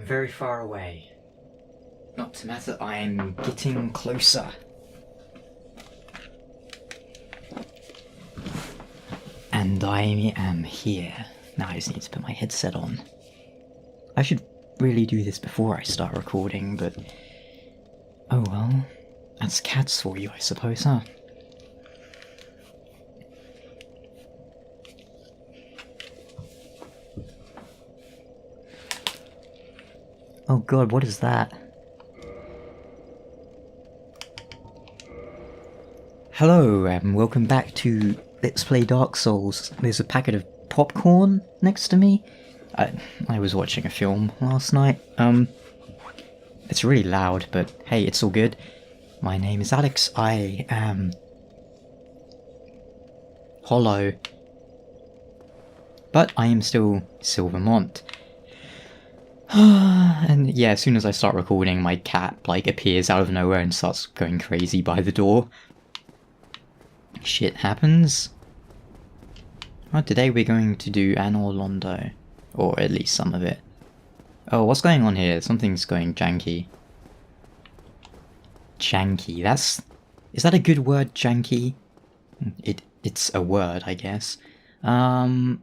I'm very far away. Not to matter, I'm getting closer. And I am here. Now I just need to put my headset on. I should really do this before I start recording, but... oh well. That's cats for you, I suppose, huh? Oh god, what is that? Hello, and welcome back to Let's Play Dark Souls. There's a packet of popcorn next to me. I was watching a film last night. It's really loud, but hey, it's all good. My name is Alex. I am... hollow. But I am still Silvermont. And yeah, as soon as I start recording, my cat, like, appears out of nowhere and starts going crazy by the door. Shit happens. Well, today we're going to do Anor Londo. Or at least some of it. Oh, what's going on here? Something's going janky. Janky, that's... is that a good word, janky? It's a word, I guess. You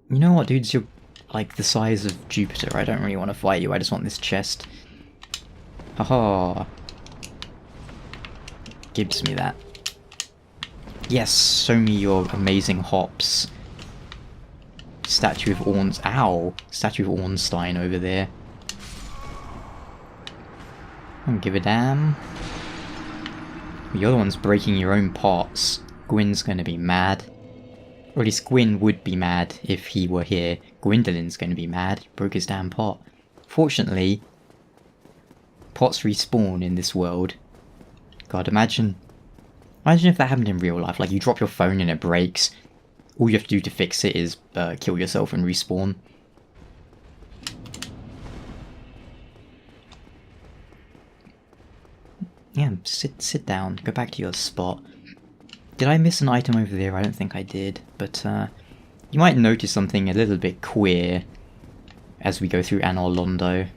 know what, dudes? You're like the size of Jupiter. I don't really want to fight you, I just want this chest. Haha. Gives me that. Yes, show me your amazing hops. Statue of Ow! Statue of Ornstein over there. I don't give a damn. You're the one's breaking your own pots. Gwyn's gonna be mad. Or at least Gwyn would be mad if he were here. Gwendolyn's gonna be mad. He broke his damn pot. Fortunately, pots respawn in this world. God, imagine if that happened in real life. Like, you drop your phone and it breaks. All you have to do to fix it is kill yourself and respawn. Yeah, sit down. Go back to your spot. Did I miss an item over there? I don't think I did. But you might notice something a little bit queer as we go through Anor Londo.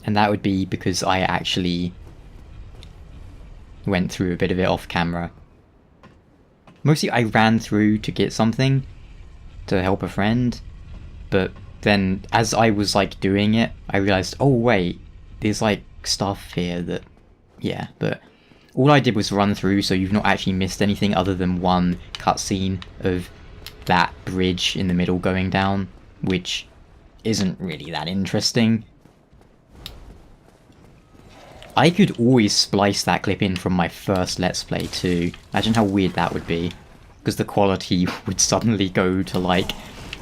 And that would be because I actually went through a bit of it off camera. Mostly I ran through to get something to help a friend, but then as I was like doing it, I realized, oh wait, there's like stuff here that, yeah, but all I did was run through, so you've not actually missed anything other than one cutscene of that bridge in the middle going down, which isn't really that interesting. I could always splice that clip in from my first Let's Play too. Imagine how weird that would be. Because the quality would suddenly go to like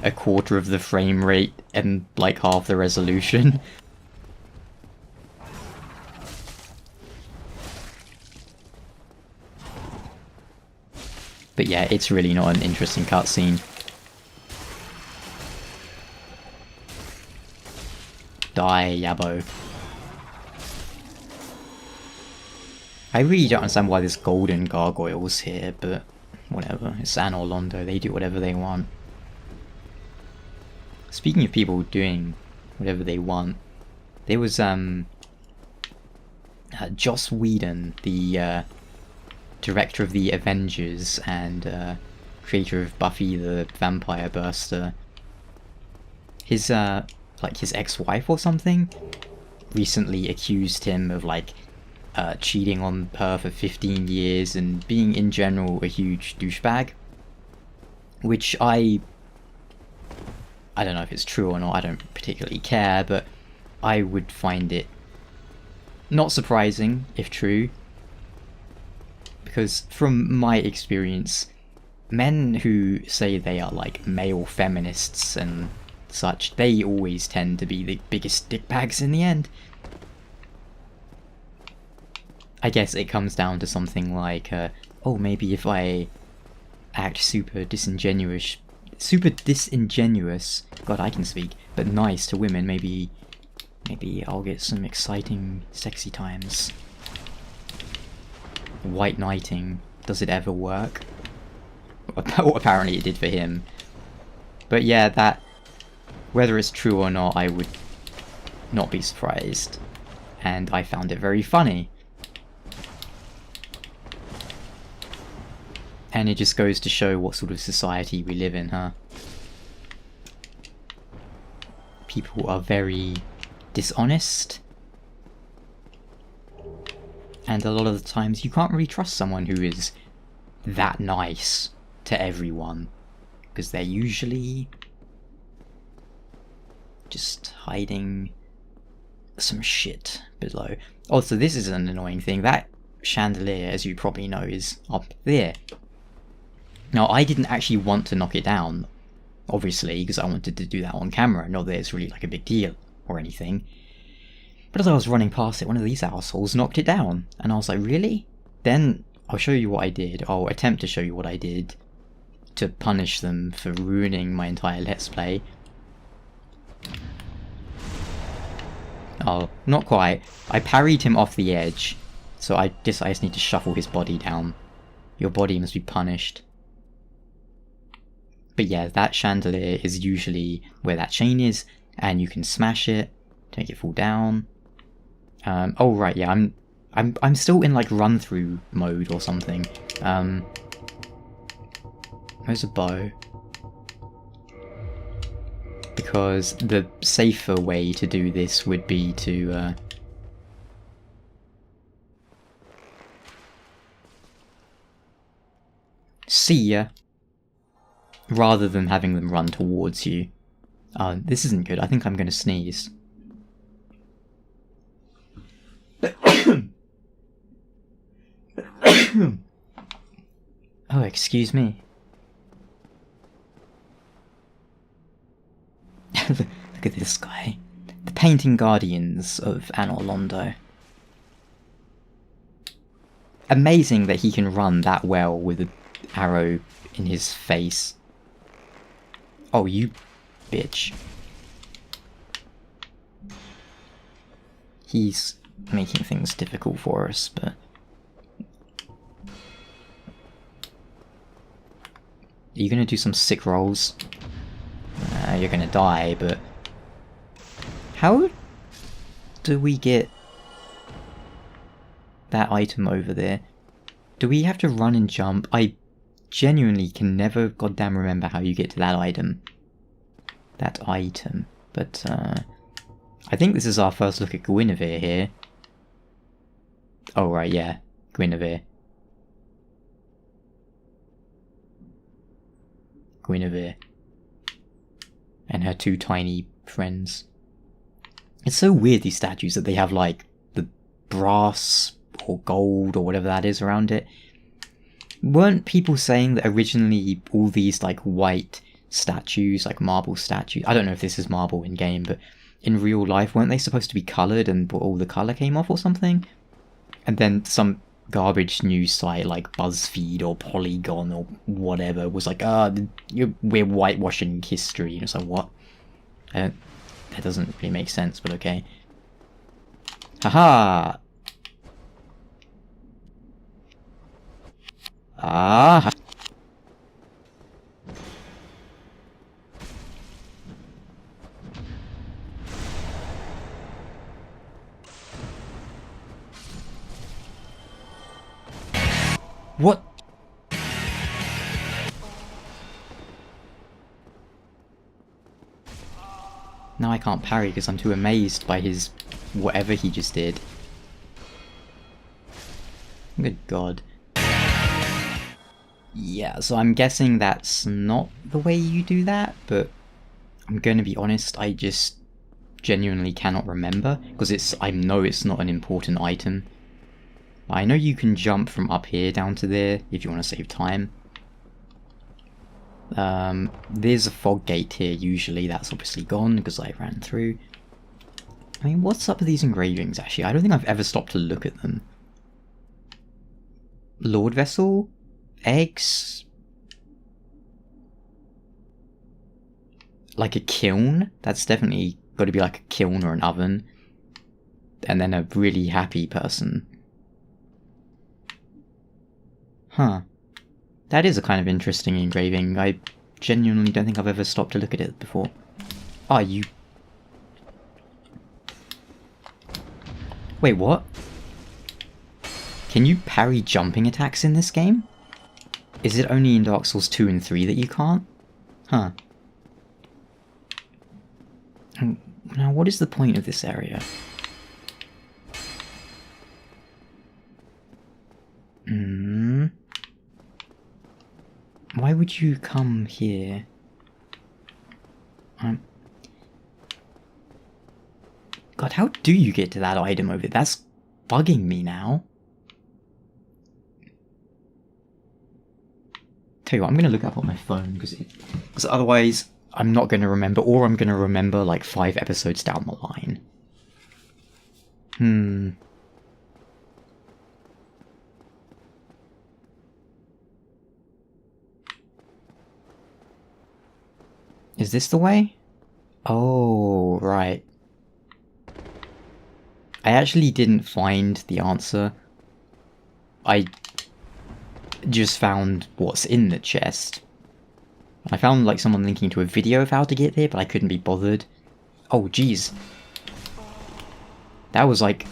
a quarter of the frame rate and like half the resolution. But yeah, it's really not an interesting cutscene. Die, Yabo. I really don't understand why there's golden gargoyles here, but whatever. It's Anor Londo, they do whatever they want. Speaking of people doing whatever they want, there was Joss Whedon, the director of the Avengers and creator of Buffy the Vampire Burster. His like his ex-wife or something recently accused him of like cheating on her for 15 years and being in general a huge douchebag, which I don't know if it's true or not, I don't particularly care, but I would find it not surprising if true, because from my experience, men who say they are like male feminists and such, they always tend to be the biggest dickbags in the end. I guess it comes down to something like, oh, maybe if I act super disingenuous, God, I can speak, but nice to women, maybe I'll get some exciting, sexy times. White knighting, does it ever work? Apparently it did for him. But yeah, that Whether it's true or not, I would not be surprised. And I found it very funny. And it just goes to show what sort of society we live in, huh? People are very dishonest. And a lot of the times you can't really trust someone who is that nice to everyone. Because they're usually just hiding some shit below. Also, this is an annoying thing. That chandelier, as you probably know, is up there. Now, I didn't actually want to knock it down, obviously, because I wanted to do that on camera, not that it's really like a big deal or anything. But as I was running past it, one of these assholes knocked it down, and I was like, really? Then I'll show you what I did. I'll attempt to show you what I did to punish them for ruining my entire Let's Play. Oh, not quite. I parried him off the edge, so I just need to shuffle his body down. Your body must be punished. But yeah, that chandelier is usually where that chain is, and you can smash it to make it fall down. Oh right, yeah, I'm still in like run-through mode or something. Where's a bow? Because the safer way to do this would be to see ya, rather than having them run towards you. This isn't good. I think I'm gonna sneeze. Oh, excuse me. Look at this guy. The painting guardians of Anor Londo. Amazing that he can run that well with an arrow in his face. Oh, you bitch. He's making things difficult for us, but... Are you gonna do some sick rolls? You're gonna die, but... How do we get that item over there? Do we have to run and jump? I genuinely can never goddamn remember how you get to that item. That item. But, I think this is our first look at Gwynevere here. Oh right, yeah. Gwynevere. Gwynevere. And her two tiny friends. It's so weird, these statues, that they have like the brass or gold or whatever that is around it. Weren't people saying that originally all these like white statues, like marble statues, I don't know if this is marble in game, but in real life weren't they supposed to be coloured and all the colour came off or something? And then some garbage news site like BuzzFeed or Polygon or whatever was like, we're whitewashing history. And it's like, what? That doesn't really make sense, but okay. Haha! Ah! What? Now I can't parry because I'm too amazed by his whatever he just did. Good god. Yeah, so I'm guessing that's not the way you do that, but I'm gonna be honest, I just genuinely cannot remember, because I know it's not an important item. I know you can jump from up here down to there if you want to save time. There's a fog gate here usually, that's obviously gone because I ran through. I mean, what's up with these engravings actually? I don't think I've ever stopped to look at them. Lord Vessel? Eggs? Like a kiln? That's definitely got to be like a kiln or an oven. And then a really happy person. Huh. That is a kind of interesting engraving. I genuinely don't think I've ever stopped to look at it before. Are you... Wait, what? Can you parry jumping attacks in this game? Is it only in Dark Souls 2 and 3 that you can't? Huh. Now, what is the point of this area? Why would you come here? God, how do you get to that item over there? That's bugging me now. Tell you what, I'm going to look up on my phone, because otherwise I'm not going to remember, or I'm going to remember like 5 episodes down the line. Is this the way? Oh, right. I actually didn't find the answer. I just found what's in the chest. I found like someone linking to a video of how to get there, but I couldn't be bothered. Oh, jeez. That was like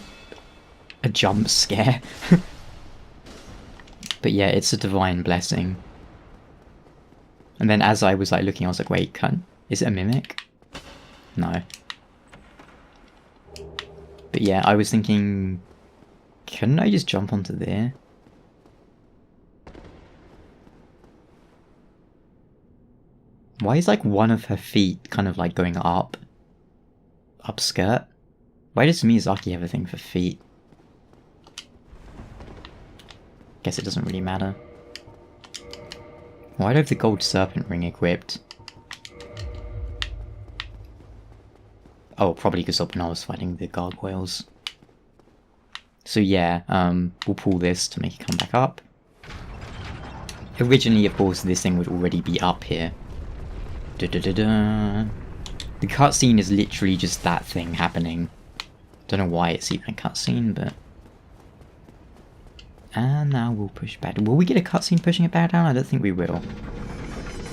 a jump scare. But yeah, it's a divine blessing. And then as I was like looking, I was like, wait, is it a mimic? No. But yeah, I was thinking, couldn't I just jump onto there? Why is like one of her feet kind of like going up skirt? Why does Miyazaki have a thing for feet? Guess it doesn't really matter. Why do I have the gold serpent ring equipped? Oh, probably because when I was fighting the gargoyles. So yeah, we'll pull this to make it come back up. Originally, of course, this thing would already be up here. Da -da -da -da. The cutscene is literally just that thing happening. Don't know why it's even a cutscene, but... And now we'll push back. Will we get a cutscene pushing it back down? I don't think we will.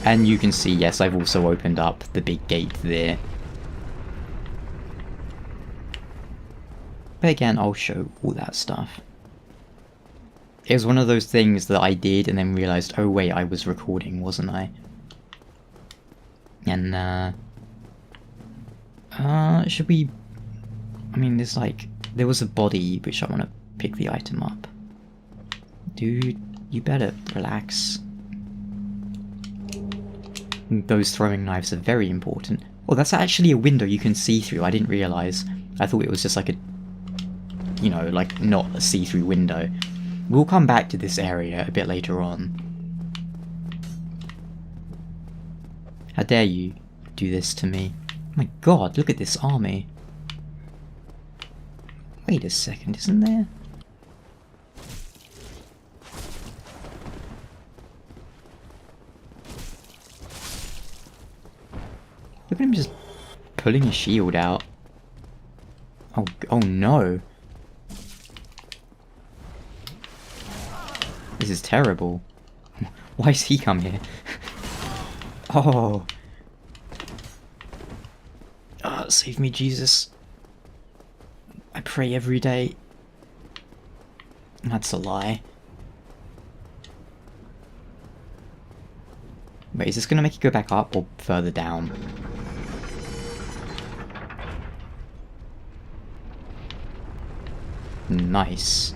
And you can see, yes, I've also opened up the big gate there. But again, I'll show all that stuff. It was one of those things that I did and then realised, oh wait, I was recording, wasn't I? And, should we... I mean, there's like... There was a body, which I want to pick the item up. Dude, you better relax. Those throwing knives are very important. Oh, that's actually a window you can see through. I didn't realise. I thought it was just like a... You know, like not a see-through window. We'll come back to this area a bit later on. How dare you do this to me? Oh my god, look at this army. Wait a second, isn't there? Look at him just pulling his shield out. Oh no. This is terrible. Why has he come here? Oh. Save me, Jesus. I pray every day. That's a lie. Wait, is this gonna make it go back up or further down? Nice.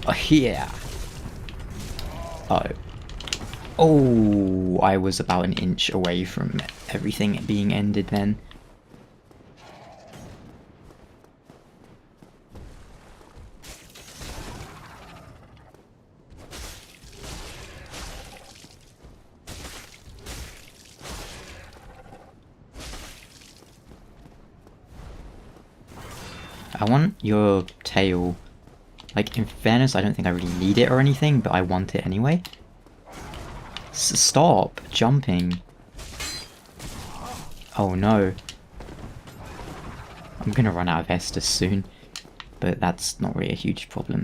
Oh, yeah. Oh. Oh, I was about an inch away from everything being ended then. I want your tail. Like, in fairness, I don't think I really need it or anything, but I want it anyway. Stop jumping. Oh no. I'm gonna run out of Estus soon, but that's not really a huge problem.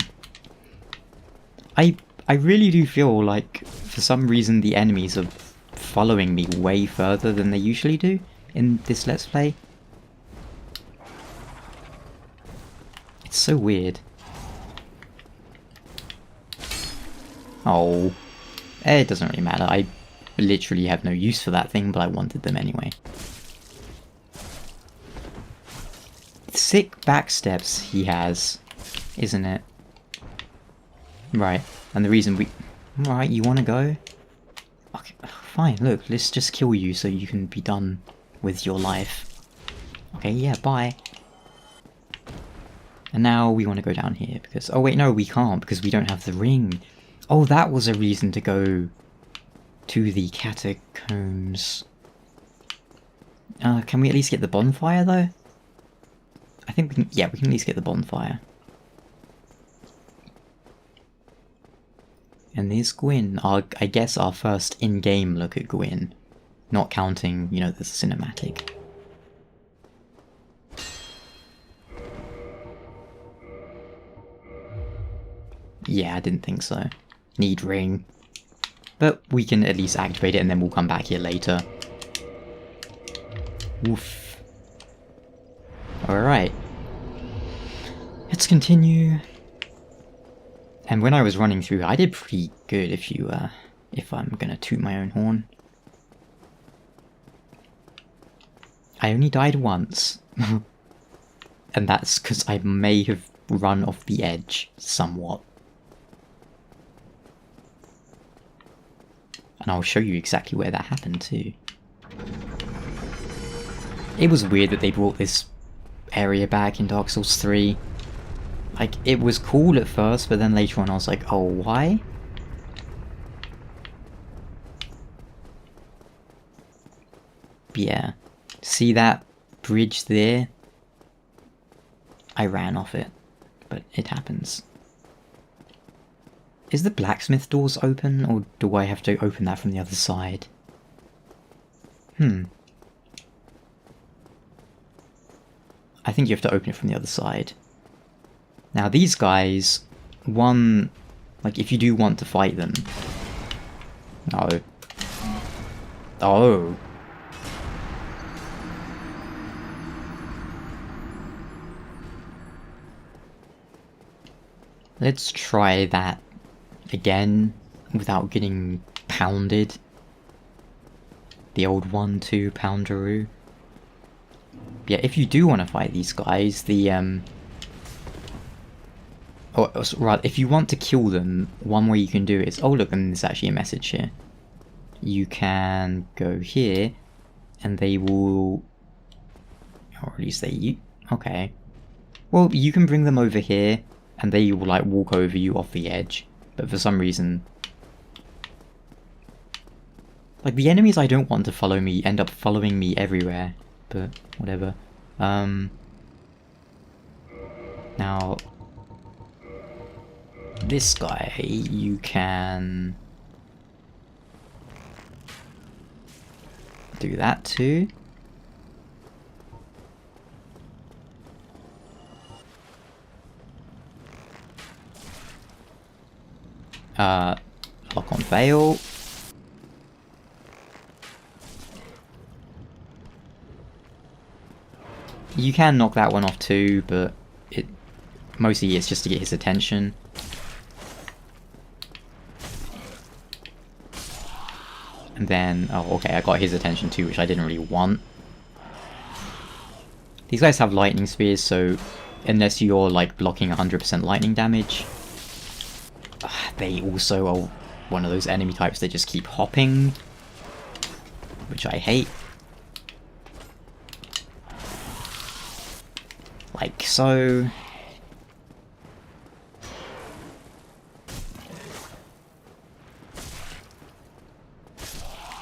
I really do feel like, for some reason, the enemies are following me way further than they usually do. in this Let's Play. It's so weird. Oh, it doesn't really matter. I literally have no use for that thing, but I wanted them anyway. Sick backsteps he has, isn't it? Right, and the reason we... Right, you want to go? Okay, fine, look, let's just kill you so you can be done with your life. Okay, yeah, bye. And now we want to go down here because... Oh wait, no, we can't because we don't have the ring. Oh, that was a reason to go to the Catacombs. Can we at least get the bonfire though? I think we can... Yeah, we can at least get the bonfire. And there's Gwyn. I guess our first in-game look at Gwyn. Not counting, you know, the cinematic. Yeah, I didn't think so. Need ring. But we can at least activate it and then we'll come back here later. Woof. Alright. Let's continue. And when I was running through, I did pretty good if I'm gonna toot my own horn. I only died once. And that's because I may have run off the edge somewhat. And I'll show you exactly where that happened too. It was weird that they brought this area back in Dark Souls 3. Like, it was cool at first, but then later on I was like, oh, why? But yeah. See that bridge there? I ran off it, but it happens. Is the blacksmith doors open, or do I have to open that from the other side? I think you have to open it from the other side. Now these guys, like if you do want to fight them... No. Oh. Let's try that again without getting pounded. The old 1-2 poundaroo. Yeah, if you do want to fight these guys, the or rather, if you want to kill them, one way you can do it is... Oh look, and there's actually a message here. You can go here, and they will... Or at least they... Okay. Well, you can bring them over here, and they will like walk over you off the edge. But for some reason... Like, the enemies I don't want to follow me end up following me everywhere. But, whatever. Now... This guy, you can... do that too. Lock on fail. You can knock that one off too, but mostly it's just to get his attention. And then, oh okay, I got his attention too, which I didn't really want. These guys have lightning spears, so unless you're like blocking 100% lightning damage, they also are one of those enemy types that just keep hopping, which I hate. Like so.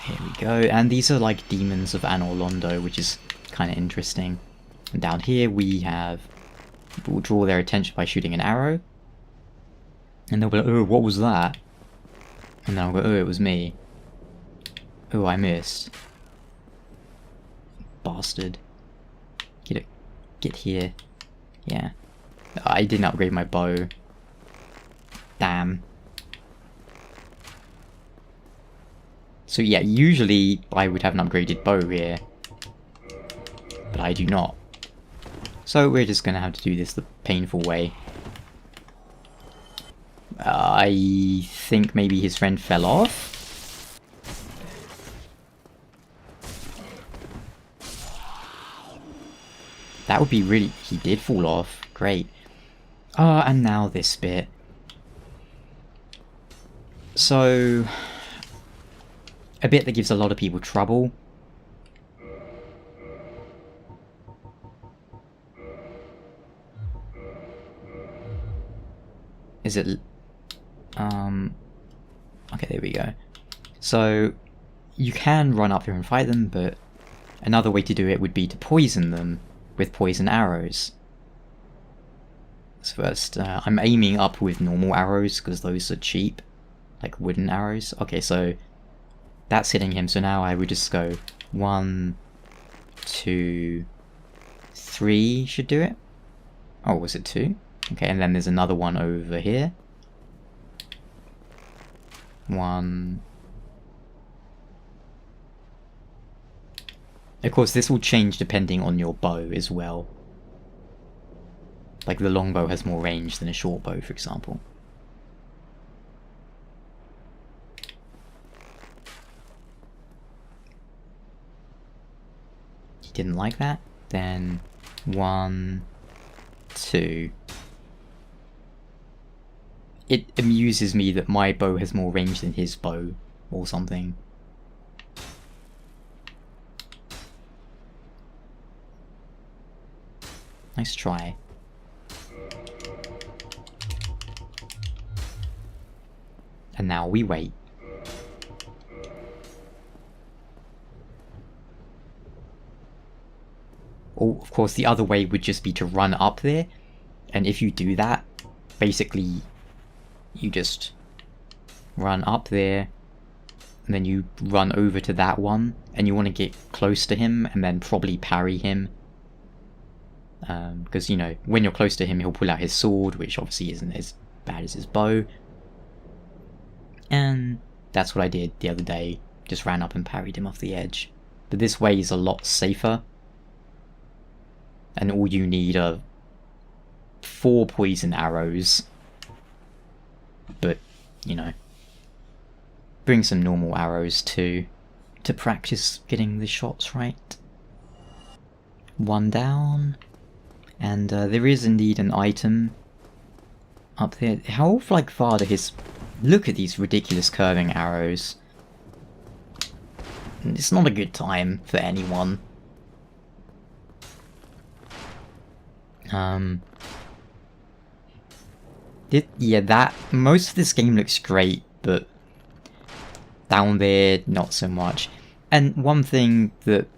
Here we go, and these are like demons of Anor Londo, which is kind of interesting. And down here we'll draw their attention by shooting an arrow. And they'll be like, oh, what was that? And then I'll go, oh, it was me. Oh, I missed. Bastard. Get here. Yeah. I didn't upgrade my bow. Damn. So yeah, usually I would have an upgraded bow here. I do not. So we're just gonna have to do this the painful way. I think maybe his friend fell off? That would be really... He did fall off. Great. And now this bit. So... a bit that gives a lot of people trouble. Is it... okay, there we go. So, you can run up here and fight them, but another way to do it would be to poison them with poison arrows. So first, I'm aiming up with normal arrows, because those are cheap. Like wooden arrows. Okay, so that's hitting him, so now I would just go 1, 2, 3 should do it. Oh, was it 2? Okay, and then there's another one over here. 1. Of course, this will change depending on your bow as well. Like the longbow has more range than a short bow, for example. He didn't like that. Then 1, 2. It amuses me that my bow has more range than his bow, or something. Nice try. And now we wait. Or, of course, the other way would just be to run up there, and if you do that, basically you just run up there, and then you run over to that one, and you want to get close to him, and then probably parry him. Because, you know, when you're close to him, he'll pull out his sword, which obviously isn't as bad as his bow. And that's what I did the other day, just ran up and parried him off the edge. But this way is a lot safer. And all you need are 4 poison arrows. But, you know, bring some normal arrows too, to practice getting the shots right. 1 down. And there is indeed an item up there. How like far to his... Look at these ridiculous curving arrows. It's not a good time for anyone. Yeah, that... Most of this game looks great, but down there, not so much. And one thing that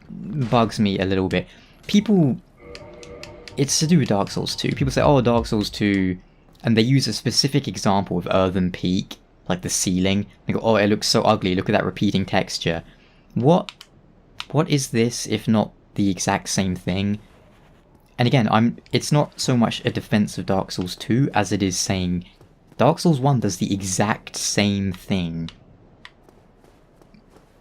bugs me a little bit, people... It's to do with Dark Souls 2. People say, oh, Dark Souls 2, and they use a specific example of Earthen Peak, like the ceiling. They go, oh, it looks so ugly, look at that repeating texture. What is this if not the exact same thing? And again, it's not so much a defense of Dark Souls 2 as it is saying Dark Souls 1 does the exact same thing.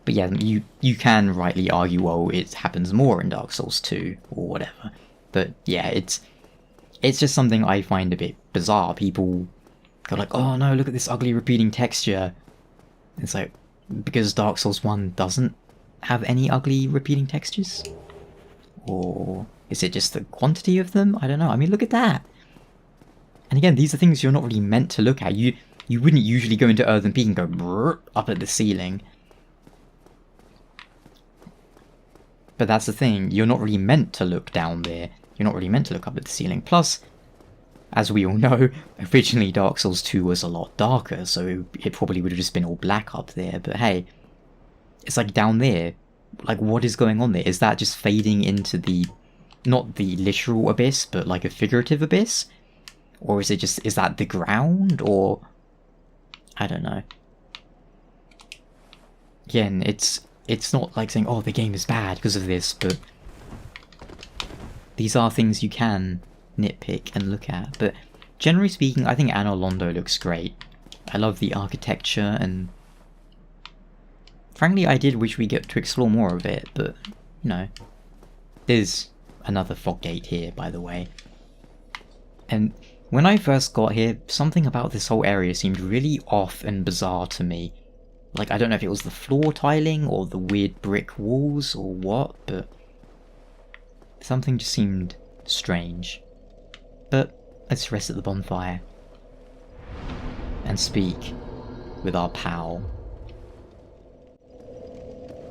But yeah, you can rightly argue, well, it happens more in Dark Souls 2 or whatever. But yeah, it's just something I find a bit bizarre. People go like, oh no, look at this ugly repeating texture. It's like, because Dark Souls 1 doesn't have any ugly repeating textures? Or is it just the quantity of them? I don't know. I mean, look at that. And again, these are things you're not really meant to look at. You wouldn't usually go into Earthen Peak and go brrr, up at the ceiling. But that's the thing, you're not really meant to look down there. You're not really meant to look up at the ceiling. Plus, as we all know, originally Dark Souls 2 was a lot darker, so it probably would have just been all black up there. But hey, it's like down there. Like, what is going on there? Is that just fading into the... not the literal abyss, but like a figurative abyss? Or is it just... is that the ground? Or... I don't know. Again, it's not like saying, oh, the game is bad because of this, but... these are things you can nitpick and look at. But generally speaking, I think Anor Londo looks great. I love the architecture, and... frankly, I did wish we get to explore more of it, but, you know... There's another fog gate here, by the way. And when I first got here, something about this whole area seemed really off and bizarre to me. Like, I don't know if it was the floor tiling or the weird brick walls or what, but something just seemed strange. But let's rest at the bonfire and speak with our pal.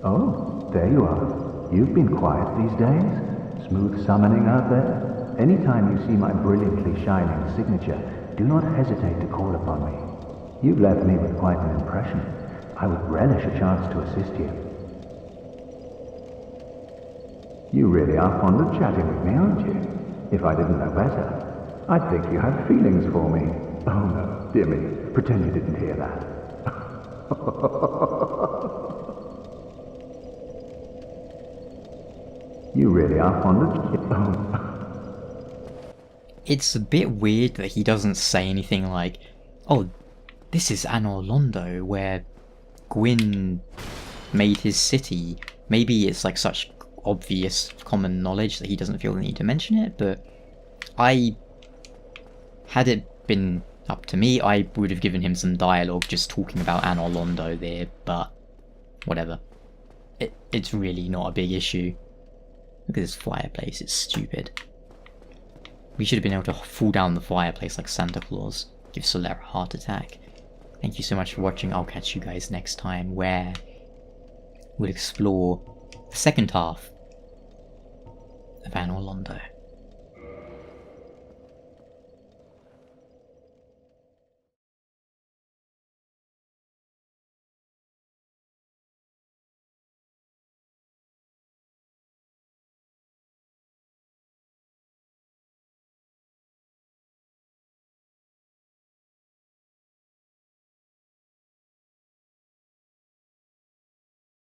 Oh, there you are. You've been quiet these days. Smooth summoning out there. Anytime you see my brilliantly shining signature, do not hesitate to call upon me. You've left me with quite an impression. I would relish a chance to assist you. You really are fond of chatting with me, aren't you? If I didn't know better, I'd think you had feelings for me. Oh no, dear me, pretend you didn't hear that. You really are fond of... Oh. It's a bit weird that he doesn't say anything like, oh, this is Anor Londo, where Gwyn made his city. Maybe it's like such obvious common knowledge that he doesn't feel the need to mention it, but had it been up to me, I would have given him some dialogue just talking about Anor Londo there, but whatever. It's really not a big issue. Look at this fireplace, it's stupid. We should have been able to fall down the fireplace like Santa Claus. Give Solera a heart attack. Thank you so much for watching. I'll catch you guys next time, where we'll explore the second half of Anor Londo.